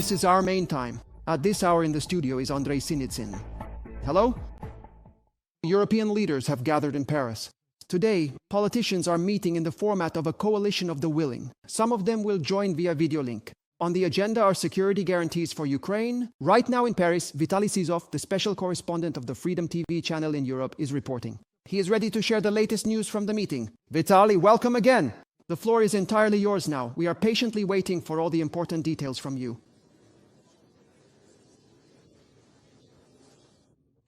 This is our main time. At this hour in the studio is Andrei Sinitsyn. Hello? European leaders have gathered in Paris. Today, politicians are meeting in the format of a coalition of the willing. Some of them will join via video link. On the agenda are security guarantees for Ukraine. Right now in Paris, Vitaly Sizov, the special correspondent of the Freedom TV channel in Europe, is reporting. He is ready to share the latest news from the meeting. Vitaly, welcome again. The floor is entirely yours now. We are patiently waiting for all the important details from you.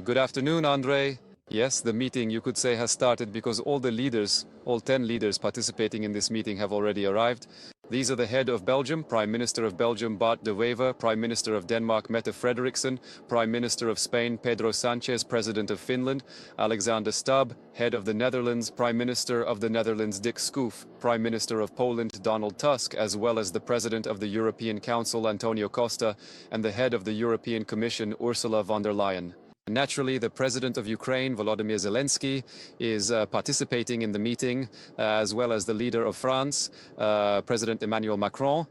Good afternoon, Andrei. Yes, the meeting, you could say, has started because all the leaders, all 10 leaders participating in this meeting have already arrived. These are the head of Belgium, Prime Minister of Belgium Bart de Wever, Prime Minister of Denmark Mette Frederiksen, Prime Minister of Spain Pedro Sanchez, President of Finland Alexander Stubb, head of the Netherlands, Prime Minister of the Netherlands Dick Schoof, Prime Minister of Poland Donald Tusk, as well as the President of the European Council Antonio Costa and the head of the European Commission Ursula von der Leyen. Naturally, the President of Ukraine, Volodymyr Zelensky, is participating in the meeting, as well as the leader of France, President Emmanuel Macron.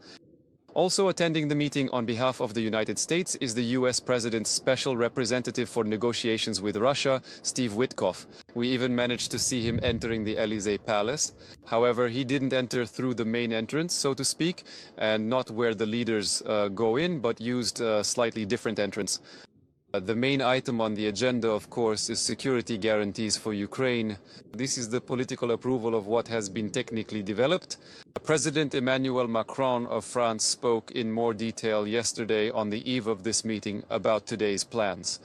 Also attending the meeting on behalf of the United States is the US President's Special Representative for Negotiations with Russia, Steve Witkoff. We even managed to see him entering the Elysee Palace. However, he didn't enter through the main entrance, so to speak, and not where the leaders go in, but used a slightly different entrance. The main item on the agenda, of course, is security guarantees for Ukraine. This is the political approval of what has been technically developed. President Emmanuel Macron of France spoke in more detail yesterday on the eve of this meeting about today's plans.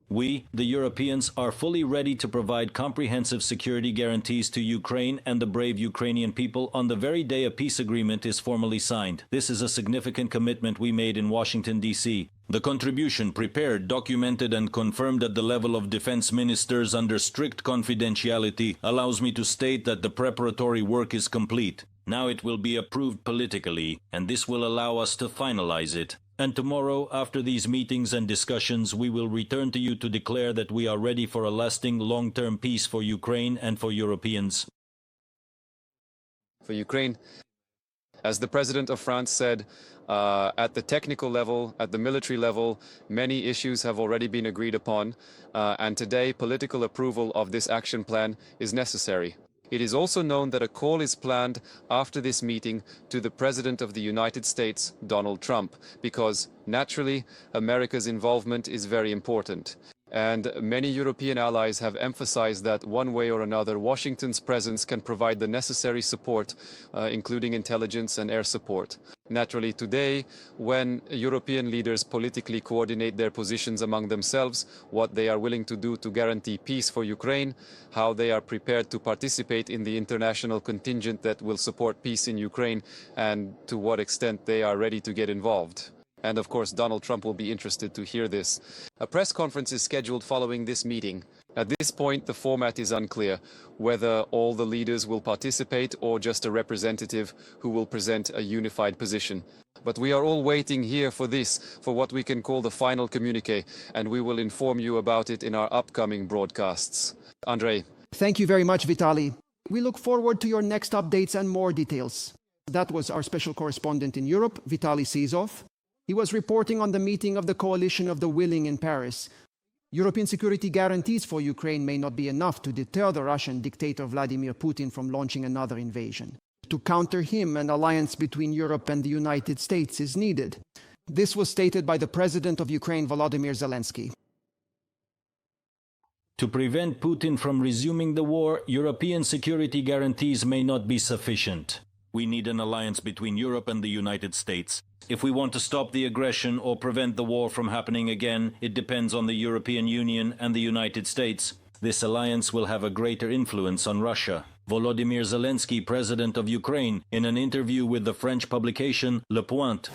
We, the Europeans, are fully ready to provide comprehensive security guarantees to Ukraine and the brave Ukrainian people on the very day a peace agreement is formally signed. This is a significant commitment we made in Washington, D.C. The contribution, prepared, documented and confirmed at the level of defense ministers under strict confidentiality, allows me to state that the preparatory work is complete. Now it will be approved politically, and this will allow us to finalize it. And tomorrow, after these meetings and discussions, we will return to you to declare that we are ready for a lasting long-term peace for Ukraine and for Europeans. For Ukraine, as the President of France said, at the technical level, at the military level, many issues have already been agreed upon, and today political approval of this action plan is necessary. It is also known that a call is planned after this meeting to the President of the United States, Donald Trump, because, naturally, America's involvement is very important. And many European allies have emphasized that one way or another, Washington's presence can provide the necessary support, including intelligence and air support. Naturally, today, when European leaders politically coordinate their positions among themselves, what they are willing to do to guarantee peace for Ukraine, how they are prepared to participate in the international contingent that will support peace in Ukraine, and to what extent they are ready to get involved. And of course, Donald Trump will be interested to hear this. A press conference is scheduled following this meeting. At this point, the format is unclear, whether all the leaders will participate or just a representative who will present a unified position. But we are all waiting here for this, for what we can call the final communique, and we will inform you about it in our upcoming broadcasts. Andrei. Thank you very much, Vitaly. We look forward to your next updates and more details. That was our special correspondent in Europe, Vitaly Sizov. He was reporting on the meeting of the coalition of the willing in Paris. European security guarantees for Ukraine may not be enough to deter the Russian dictator Vladimir Putin from launching another invasion. To counter him, an alliance between Europe and the United States is needed. This was stated by the President of Ukraine, Volodymyr Zelensky. To prevent Putin from resuming the war, European security guarantees may not be sufficient. We need an alliance between Europe and the United States. If we want to stop the aggression or prevent the war from happening again, it depends on the European Union and the United States. This alliance will have a greater influence on Russia. Volodymyr Zelensky, President of Ukraine, in an interview with the French publication Le Point.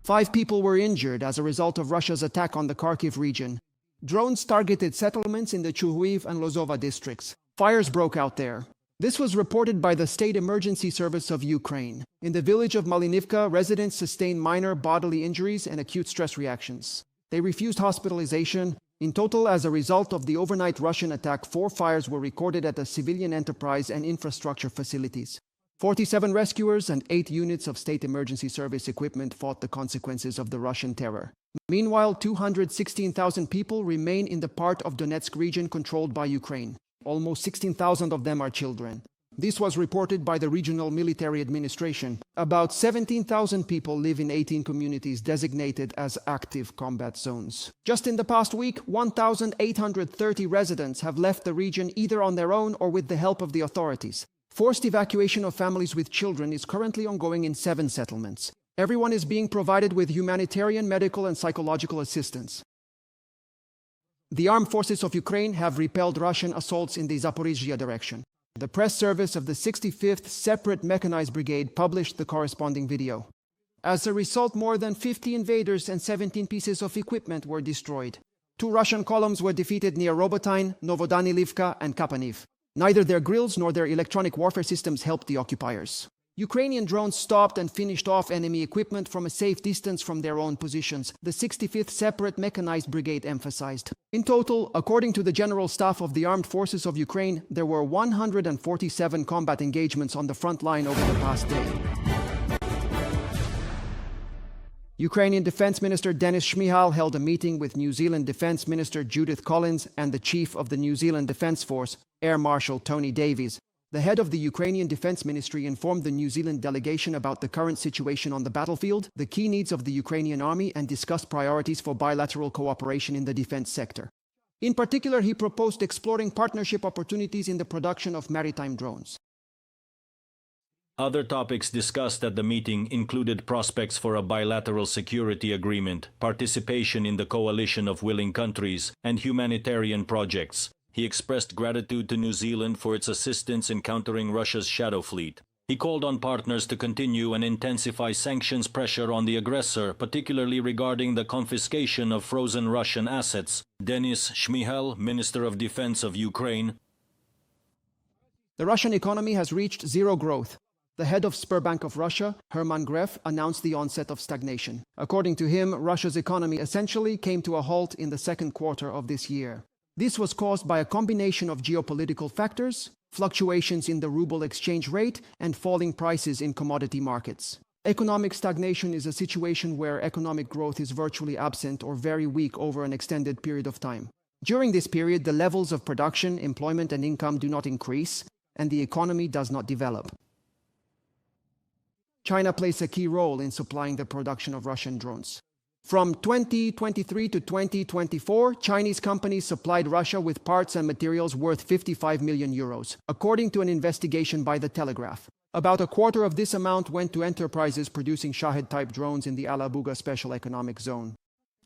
5 people were injured as a result of Russia's attack on the Kharkiv region. Drones targeted settlements in the Chuhuiv and Lozova districts. Fires broke out there. This was reported by the State Emergency Service of Ukraine. In the village of Malinivka, residents sustained minor bodily injuries and acute stress reactions. They refused hospitalization. In total, as a result of the overnight Russian attack, 4 fires were recorded at the civilian enterprise and infrastructure facilities. 47 rescuers and 8 units of state emergency service equipment fought the consequences of the Russian terror. Meanwhile, 216,000 people remain in the part of Donetsk region controlled by Ukraine. Almost 16,000 of them are children. This was reported by the regional military administration. About 17,000 people live in 18 communities designated as active combat zones. Just in the past week, 1,830 residents have left the region either on their own or with the help of the authorities. Forced evacuation of families with children is currently ongoing in 7 settlements. Everyone is being provided with humanitarian, medical, and psychological assistance. The armed forces of Ukraine have repelled Russian assaults in the Zaporizhzhia direction. The press service of the 65th Separate Mechanized Brigade published the corresponding video. As a result, more than 50 invaders and 17 pieces of equipment were destroyed. 2 Russian columns were defeated near Robotyne, Novodanilivka, and Kapaniv. Neither their grills nor their electronic warfare systems helped the occupiers. Ukrainian drones stopped and finished off enemy equipment from a safe distance from their own positions, the 65th Separate Mechanized Brigade emphasized. In total, according to the General Staff of the Armed Forces of Ukraine, there were 147 combat engagements on the front line over the past day. Ukrainian Defense Minister Denis Shmyhal held a meeting with New Zealand Defense Minister Judith Collins and the Chief of the New Zealand Defense Force, Air Marshal Tony Davies. The head of the Ukrainian Defense Ministry informed the New Zealand delegation about the current situation on the battlefield, the key needs of the Ukrainian army, and discussed priorities for bilateral cooperation in the defense sector. In particular, he proposed exploring partnership opportunities in the production of maritime drones. Other topics discussed at the meeting included prospects for a bilateral security agreement, participation in the coalition of willing countries, and humanitarian projects. He expressed gratitude to New Zealand for its assistance in countering Russia's shadow fleet. He called on partners to continue and intensify sanctions pressure on the aggressor, particularly regarding the confiscation of frozen Russian assets. Denis Shmyhal, Minister of Defense of Ukraine. The Russian economy has reached zero growth. The head of Sberbank of Russia, Herman Gref, announced the onset of stagnation. According to him, Russia's economy essentially came to a halt in the second quarter of this year. This was caused by a combination of geopolitical factors, fluctuations in the ruble exchange rate, and falling prices in commodity markets. Economic stagnation is a situation where economic growth is virtually absent or very weak over an extended period of time. During this period, the levels of production, employment, and income do not increase, and the economy does not develop. China plays a key role in supplying the production of Russian drones. From 2023 to 2024, Chinese companies supplied Russia with parts and materials worth 55 million euros, according to an investigation by The Telegraph. About a quarter of this amount went to enterprises producing Shahed-type drones in the Alabuga Special Economic Zone.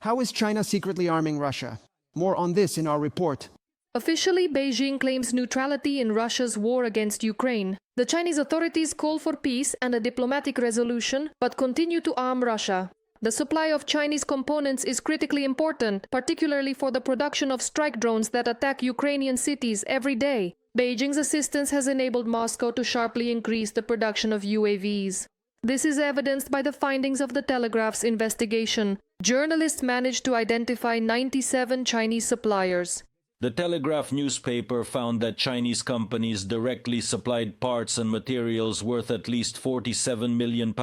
How is China secretly arming Russia? More on this in our report. Officially, Beijing claims neutrality in Russia's war against Ukraine. The Chinese authorities call for peace and a diplomatic resolution, but continue to arm Russia. The supply of Chinese components is critically important, particularly for the production of strike drones that attack Ukrainian cities every day. Beijing's assistance has enabled Moscow to sharply increase the production of UAVs. This is evidenced by the findings of the Telegraph's investigation. Journalists managed to identify 97 Chinese suppliers. The Telegraph newspaper found that Chinese companies directly supplied parts and materials worth at least £47 million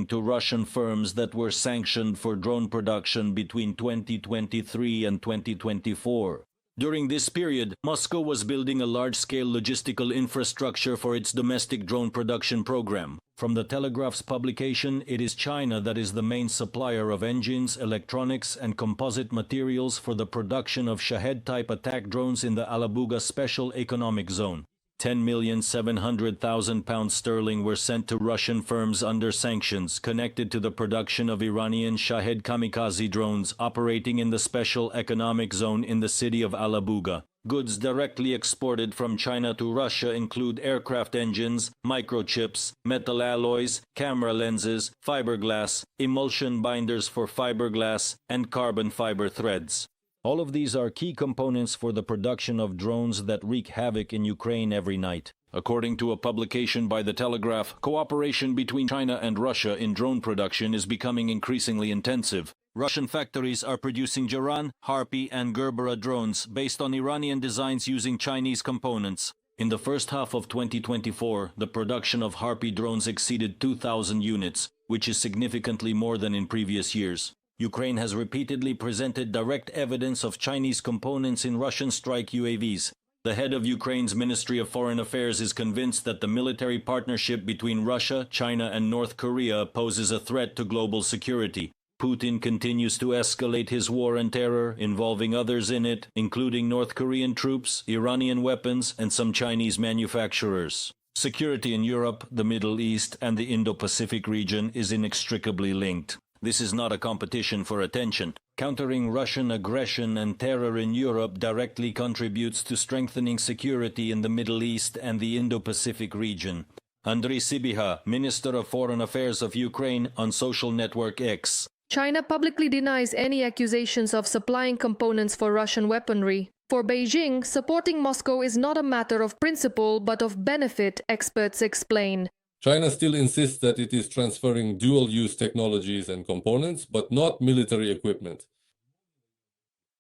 to Russian firms that were sanctioned for drone production between 2023 and 2024. During this period, Moscow was building a large-scale logistical infrastructure for its domestic drone production program. From the Telegraph's publication, it is China that is the main supplier of engines, electronics, and composite materials for the production of Shahed-type attack drones in the Alabuga Special Economic Zone. £10,700,000 were sent to Russian firms under sanctions connected to the production of Iranian Shahed kamikaze drones operating in the Special Economic Zone in the city of Alabuga. Goods directly exported from China to Russia include aircraft engines, microchips, metal alloys, camera lenses, fiberglass, emulsion binders for fiberglass, and carbon fiber threads. All of these are key components for the production of drones that wreak havoc in Ukraine every night. According to a publication by The Telegraph, cooperation between China and Russia in drone production is becoming increasingly intensive. Russian factories are producing Shahed, Harpia, and Gerbera drones based on Iranian designs using Chinese components. In the first half of 2024, the production of Harpy drones exceeded 2,000 units, which is significantly more than in previous years. Ukraine has repeatedly presented direct evidence of Chinese components in Russian strike UAVs. The head of Ukraine's Ministry of Foreign Affairs is convinced that the military partnership between Russia, China, and North Korea poses a threat to global security. Putin continues to escalate his war on terror, involving others in it, including North Korean troops, Iranian weapons, and some Chinese manufacturers. Security in Europe, the Middle East, and the Indo-Pacific region is inextricably linked. This is not a competition for attention. Countering Russian aggression and terror in Europe directly contributes to strengthening security in the Middle East and the Indo-Pacific region. Andriy Sybiha, Minister of Foreign Affairs of Ukraine, on social network X. China publicly denies any accusations of supplying components for Russian weaponry. For Beijing, supporting Moscow is not a matter of principle but of benefit, experts explain. China still insists that it is transferring dual-use technologies and components, but not military equipment.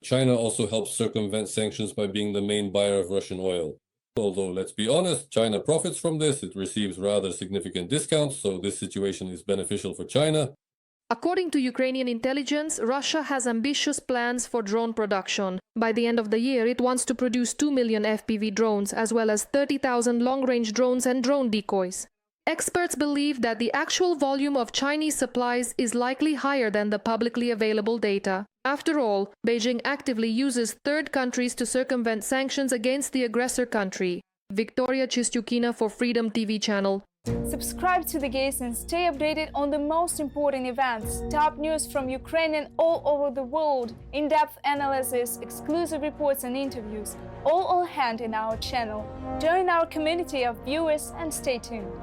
China also helps circumvent sanctions by being the main buyer of Russian oil. Although, let's be honest, China profits from this. It receives rather significant discounts, so this situation is beneficial for China. According to Ukrainian intelligence, Russia has ambitious plans for drone production. By the end of the year, it wants to produce 2 million FPV drones, as well as 30,000 long-range drones and drone decoys. Experts believe that the actual volume of Chinese supplies is likely higher than the publicly available data. After all, Beijing actively uses third countries to circumvent sanctions against the aggressor country. Victoria Chistyukina for Freedom TV channel. Subscribe to The Gaze and stay updated on the most important events, top news from Ukraine and all over the world, in-depth analysis, exclusive reports and interviews, all on hand in our channel. Join our community of viewers and stay tuned.